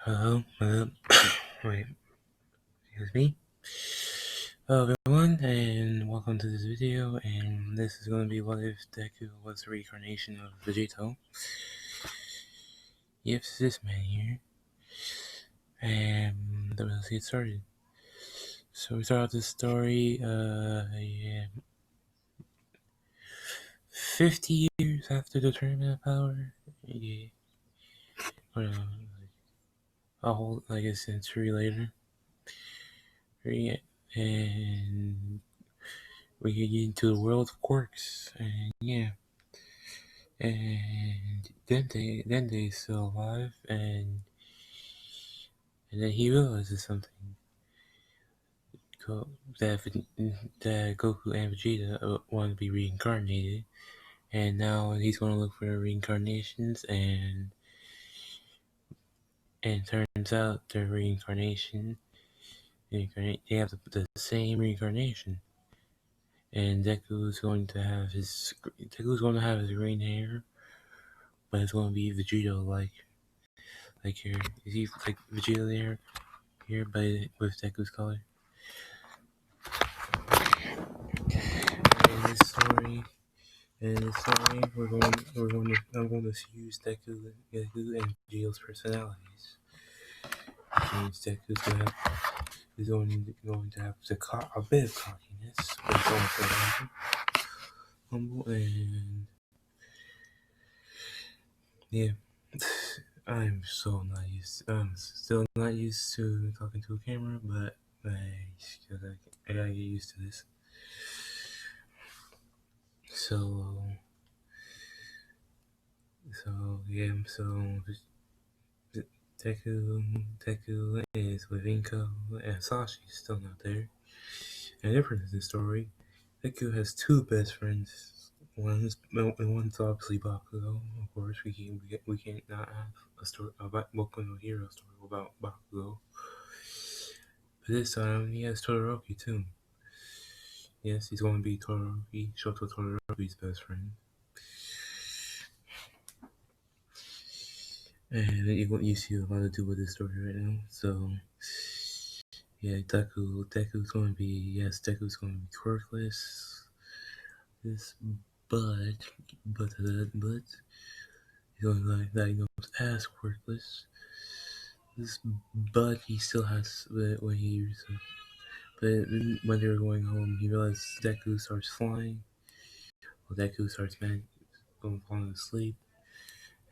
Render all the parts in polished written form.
Hello, wait, excuse me. Hello everyone, and welcome to this video, and this is going to be what if Deku was the reincarnation of Vegito. Yep, it's this man here, and let's get started. So we start out this story, 50 years after the Tournament of Power, yeah, or a whole, I guess, century later, yeah, and we get into the world of quirks, and yeah. And then they still alive, and then he realizes something that Goku and Vegeta want to be reincarnated, and now he's going to look for reincarnations, and turns out their reincarnation, they have the same reincarnation, and Deku's going to have his green hair, but it's going to be Vegito like here. Is he like Vegeta there? Here, but with Deku's color. In this story, I'm going to use Deku and Vegito's personalities. Which means Deku's going to have a bit of cockiness, but he's also humble, and yeah. I'm still not used to talking to a camera, but I gotta get used to this. So Deku is with Inko, and Sashi's still not there. And different in the story, Deku has two best friends. One's obviously Bakugo. Of course, we can't not have a story about Boku no Hero story about Bakugo. But this time he has Todoroki too. Yes, he's going to be Shoto Todoroki's best friend. And you see a lot to do with this story right now. So yeah, Deku's going to be quirkless. But he's going to be diagnosed as quirkless. But he still has but when they were going home, he realized Deku starts flying. Well, Deku starts falling asleep,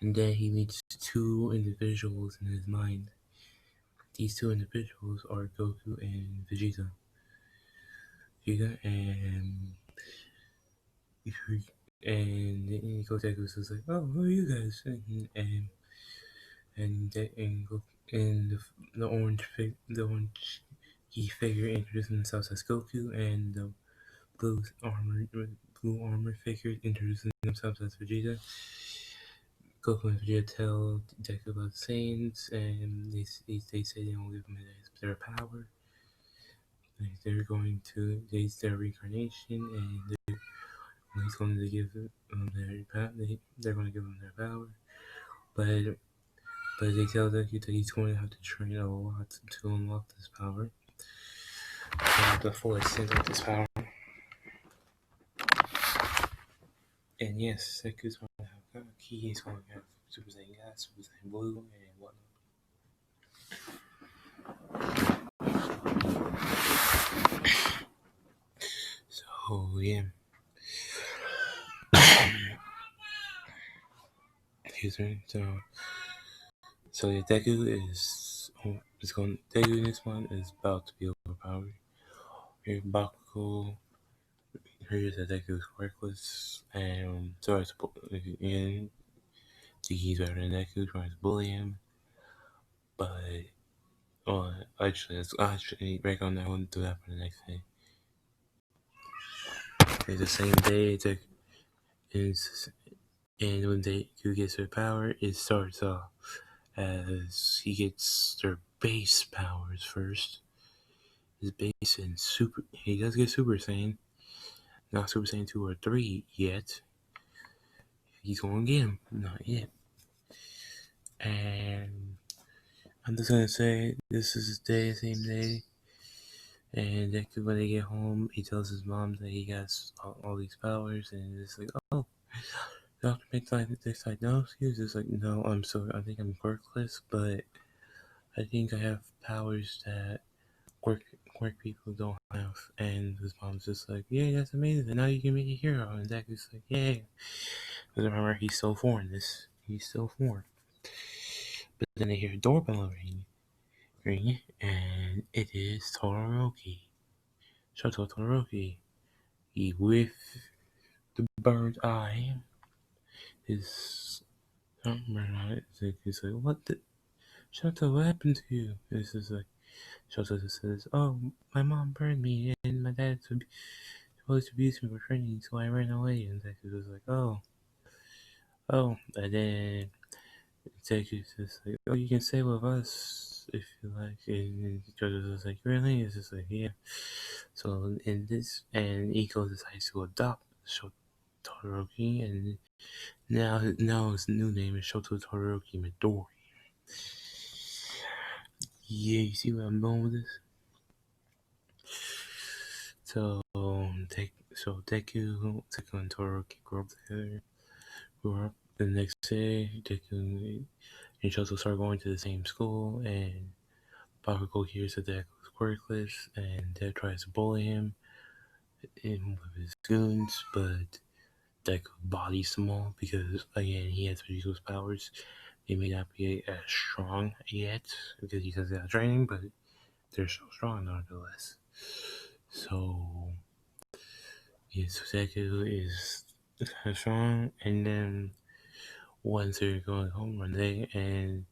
and then he meets two individuals in his mind. These two individuals are Goku and Vegeta. And Goku says like, "Oh, who are you guys?" The orange key figure introduces themselves as Goku, and the blue armor figure introducing themselves as Vegeta. Goku and Vegeta tell Deku about the Saiyans, and they say they won't give him their power. They're going to taste their reincarnation, and he's going to give them they're going to give him their power, but they tell Deku that he's going to have to train a lot to unlock this power, the full extent of this power. And yes, Deku's going to have a key. He's going to have Super Saiyan Gas, Super Saiyan Blue, and whatnot. So yeah. Excuse me. So yeah, Deku in this one is about to be overpowered. Here, Bakugo hears that Deku is quirkless, and tries to think he's better than Deku, tries to bully him. But actually, break on that one. Do that for the next day. It's the same day. And when Deku gets her power, it starts off as he gets their base powers first. His base and he does get Super Saiyan. Not Super Saiyan 2 or 3 yet. He's going to get him. Not yet. And I'm just gonna say this is the same day, and Deku, when they get home, he tells his mom that he has all these powers, and it's like, oh, Doctor makes like no excuse. It's like, no, I'm sorry, I think I'm quirkless, but I think I have powers that quirk quirk people don't have. And his mom's just like, yeah, that's amazing. And now you can be a hero. And Deku's like, yeah. Because remember, he's still foreign. He's still foreign. But then they hear a doorbell ring, and it is Todoroki. Shoto Todoroki. He with the bird eye. His He's like, what the Shoto, what happened to you? This is like Shoto just says, oh, my mom burned me and my dad supposed to abuse me for training, so I ran away. And Deku was like, oh, and then Deku's just like, oh, you can stay with us if you like. And Jojo was like, really? It's just like, yeah. So in this, and Iko decides to adopt Todoroki, and now his new name is Shoto Todoroki Midori. Yeah, you see where I'm going with this? So Deku and Todoroki grew up together. Grew up the next day. Deku and Shoto start going to the same school, and Bakugo hears that Deku is quirkless, and Deku tries to bully him with his goons, but Deku bodies them all because, again, he has Vegito's powers. They may not be as strong yet because he doesn't have training, but they're so strong nonetheless. So, yes, Deku is kind of strong, and then once they're going home one day, and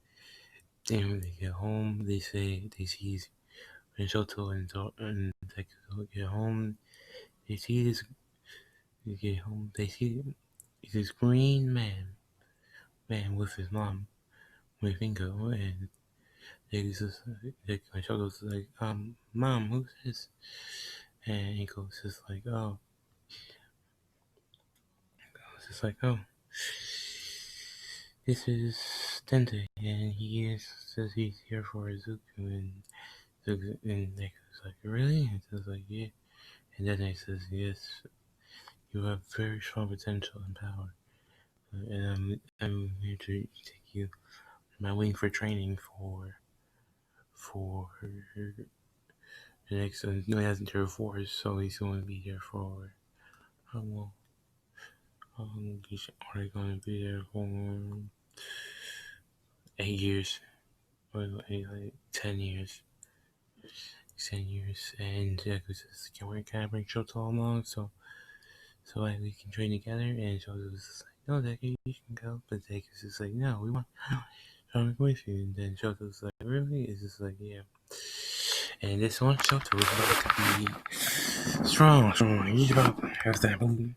then when they get home, they see when Shoto and Deku get home, they see this. They get home, they see this green man with his mom, with Ingo, and Shoto's like, mom, who's this? And Ingo's just like, oh, this is Tente, and says he's here for Izuku, and Deku's like, really? And says like, yeah. And then he says, yes, you have very strong potential and power, and I'm here to take you. I'm waiting for training for the next. No, he hasn't turned 4, so he's going to be there for how long? He's already going to be there for 8 years, or like 10 years. 10 years, and Deku says, can I bring Shoto along so we can train together? And Shoto was just like, no, Deku, you can go. But Deku's just like, no, we want to with you. And then Shoto's like, really? It's just like, yeah. And this one, Shoto was about to be strong. He's about to have that blue.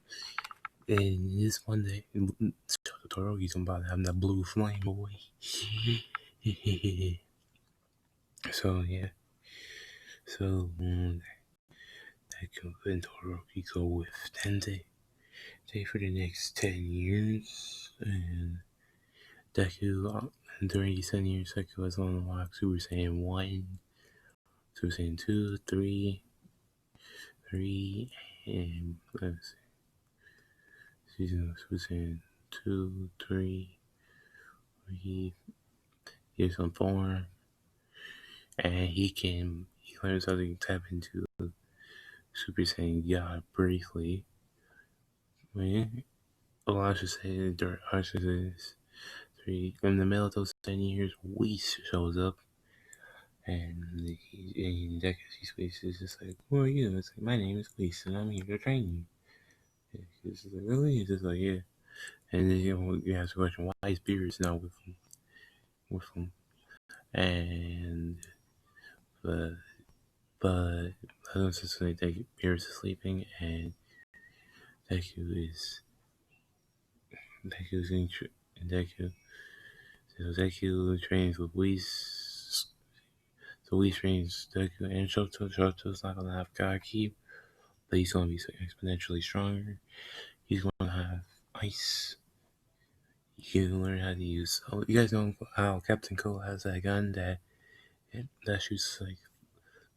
And this one day, Shoto Todoroki's about to have that blue flame, boy. So, yeah. So, Deku and Todoroki go with Tente for the next 10 years. And Deku, during these 10 years, Deku has unlocked Super Saiyan 1, Super Saiyan 2, 3, and let's see, Super Saiyan 2, 3, he's on 4, and he learns how to tap into Super Saiyan God briefly. Well, I should say, this 3, in the middle of those 10 years, Whis shows up. And Deku's Whis is just like, who are you? It's like, my name is Whis, and I'm here to train you. It's just like, really? It's just like, yeah. And then you ask the question, why is Beerus not with him? And but I don't just say that Beerus is sleeping, and Deku's in Deku. So Deku trains with Whis. So Whis trains Deku and Shoto. Shoto's not gonna have God Keep, but he's gonna be exponentially stronger. He's gonna have ice. you can learn how to use. Oh, you guys know how Captain Cold has that gun that shoots like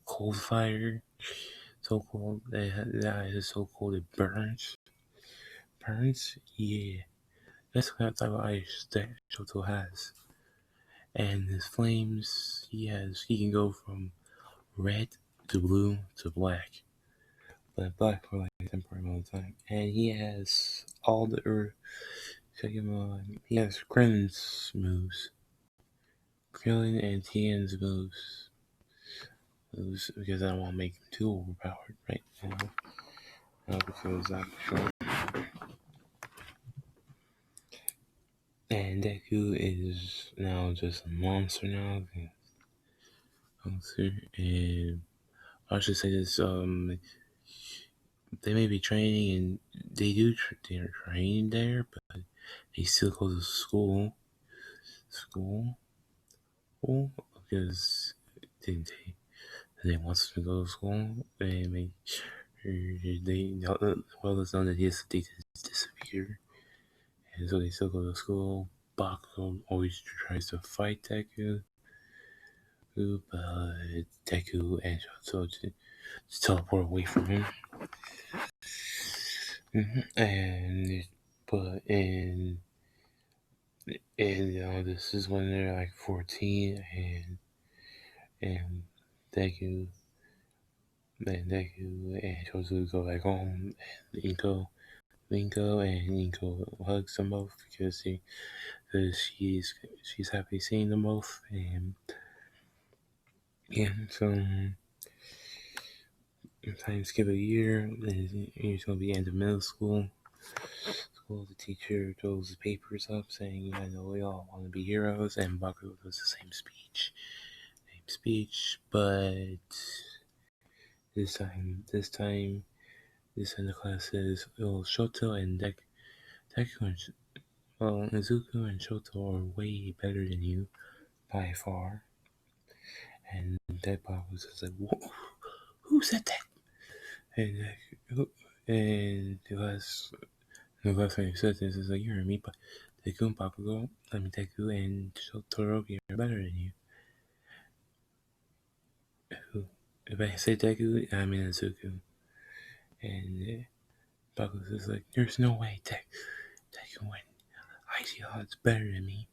cold fire, so cold that is so cold it burns. Burns, yeah. That's what type of ice that Shoto has. And his flames, he can go from red to blue to black. But black for like a temporary amount of time. And he has all the earth. Check him out. He has Krillin's moves. Krillin and Tien's moves. Because I don't want to make him too overpowered right now. Because I'm sure. And Deku is now just a monster now. Monster. And I should say this, they may be training and they're training there, but he still goes to school, because they want to go to school. They make sure well, it's known that his data disappear, and so they still go to school. Bakugo always tries to fight Deku, but Deku and Shoto to teleport away from him. And but this is when they're like 14, and Deku and Shoto go back home, and Inko and Inko hugs them both because she's happy seeing them both, and so time skip a year, and it's gonna be end of middle school. The teacher throws the papers up saying, "I know we all want to be heroes," and Bakugo does the same speech, but this time the class says, "Oh, Shoto and Deku and Izuku and Shoto are way better than you by far." And that Bob was just like, "Whoa, who said that?" And the last time he said this is like, "You heard me, but Deku and Bakugo, Deku and Todoroki are better than you." If I say Deku, I mean Izuku. And Bakugo's just like, "There's no way Deku and Icy Hot's better than me."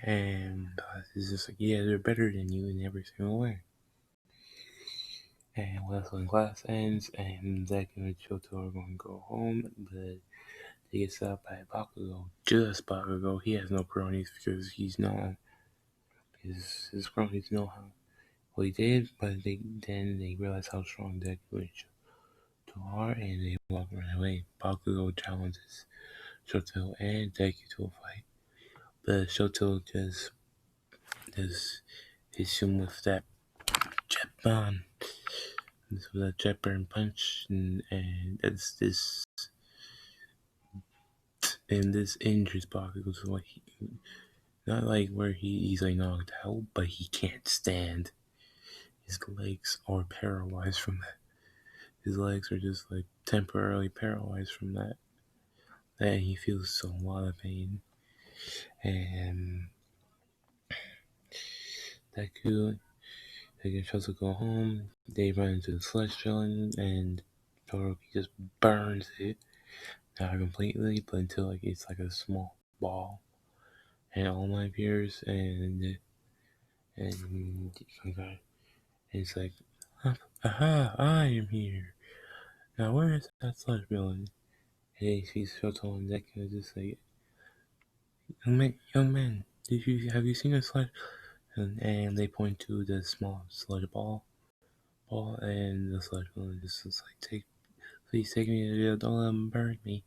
And it's just like, "Yeah, they're better than you in every single way." And when class ends, and Deku and Shoto are going to go home, but they get stopped by Bakugo. Just Bakugo. He has no cronies because he's not. His cronies know what he did, but then they realize how strong Deku and Shoto are, and they walk right away. Bakugo challenges Shoto and Deku to a fight, but Shoto just hits him with that jet bomb, with that jet burn punch, and this injures Bakugo. So like not like where he's like knocked out, but he can't stand. His legs are paralyzed from that. His legs are just like temporarily paralyzed from that. And he feels a lot of pain. And Deku tries to go home. They run into the sledge villain, and Todoroki just burns it. Not completely, but until like it's like a small ball. And All Might appears, and it's like, "Aha! I am here. Now where is that sledge villain?" And he sees Shoto and Deku, just like, young man, have you seen a sledge?" And they point to the small sludge ball, and the sludge villain just is like, please take me to jail, don't let them burn me."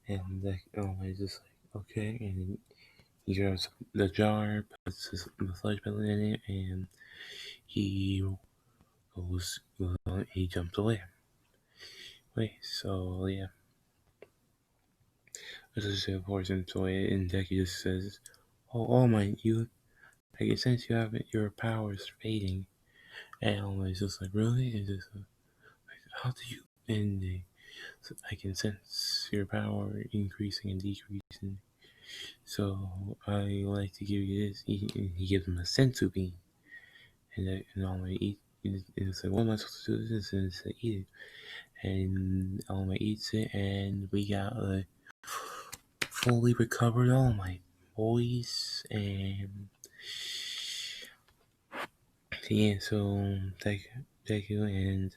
And the is just like, okay, and he grabs the jar, puts the sludge villain in it, and he he jumps away. Wait, so yeah. Let's just say, of course, and Deku just says, "Oh my, you, I can sense your powers fading." And Almighty's just like, "Really?" And just like, "How do you?" And I can sense your power increasing and decreasing. So I like to give you this. He gives him a sensu bean, and All Might eat. It's like, what am I supposed to do with this? And it's like, eat it. And All Might eats it, and we got a fully recovered All Might, boys. And yeah, so Deku and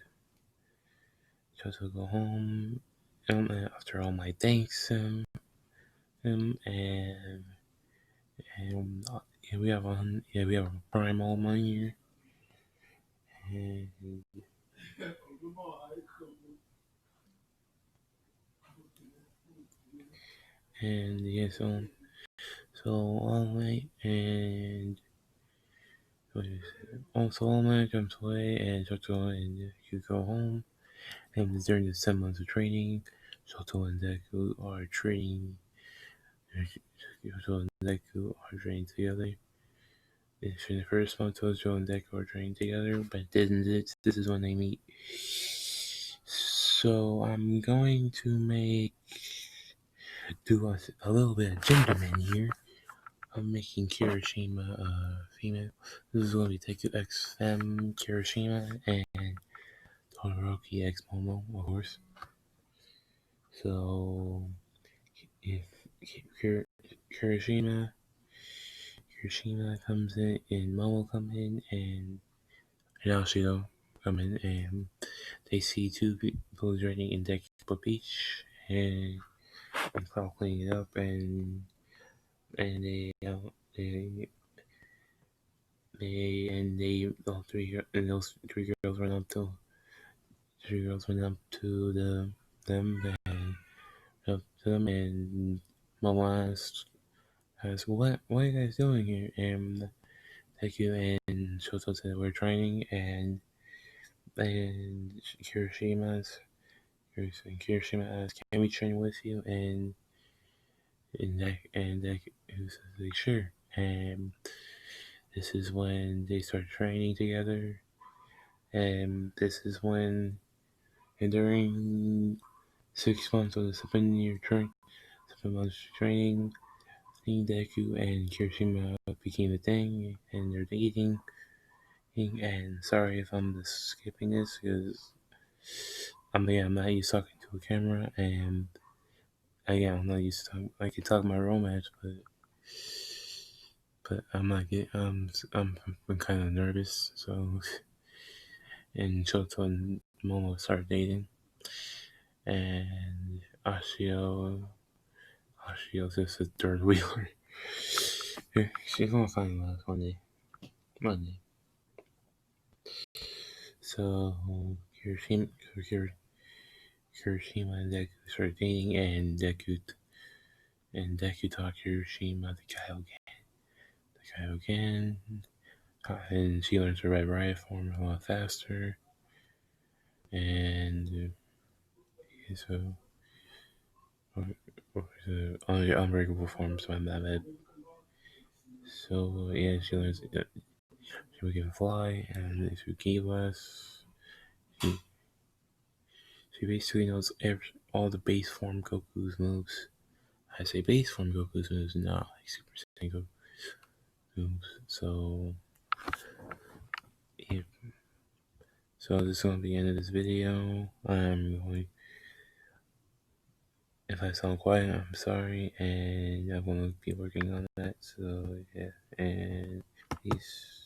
Choto go home. After All Might thanks him, and yeah, we have a prime All Might here. And yeah, so All Might and also All Might jumps away, and Shoto and Deku go home. And during the 7 months of training, Shoto and Deku are training. Shoto and Deku are training together. In the first month, Shoto and Deku are training together, but this is when they meet. So I'm going to do a little bit of gentleman here. I'm making Kirishima female. This is going to be Deku X Fem Kirishima and Todoroki X Momo, of course. So if Kirishima comes in, Momo come in, and Ashido come in, and they see two people riding in Deku Beach, and Cloud cleaning it up, and they all three and those three girls went up to them and up to them, and Mama asked, what are you guys doing here? And Deku and Shoto said we're training, and Kirishima asked, can we train with you? And Deku says like, sure. And this is when they start training together, and this is when, and during 6 months of the 7 months training, Deku and Kirishima became a thing, and they're dating. And sorry if I'm just skipping this, because I'm not used to talking to a camera, and again, I'm not used to talking. I can talk my romance, but I'm not get I'm kind of nervous. So, and Shoto and Momo start dating, and Ashio's just a third wheeler. She's gonna find love one day. One day. So Kirishima and Deku start dating, and Deku taught Kirishima the Kaioken, and she learns the Red Riot form a lot faster. And so, all the unbreakable forms, my bad. So yeah, she learns that she can fly, and she gave us. She basically knows all the base form Goku's moves. I say base form Goku's moves, not like Super Saiyan Goku moves. So yeah. So this is gonna be the end of this video. If I sound quiet, I'm sorry, and I'm gonna be working on that. So yeah, and peace.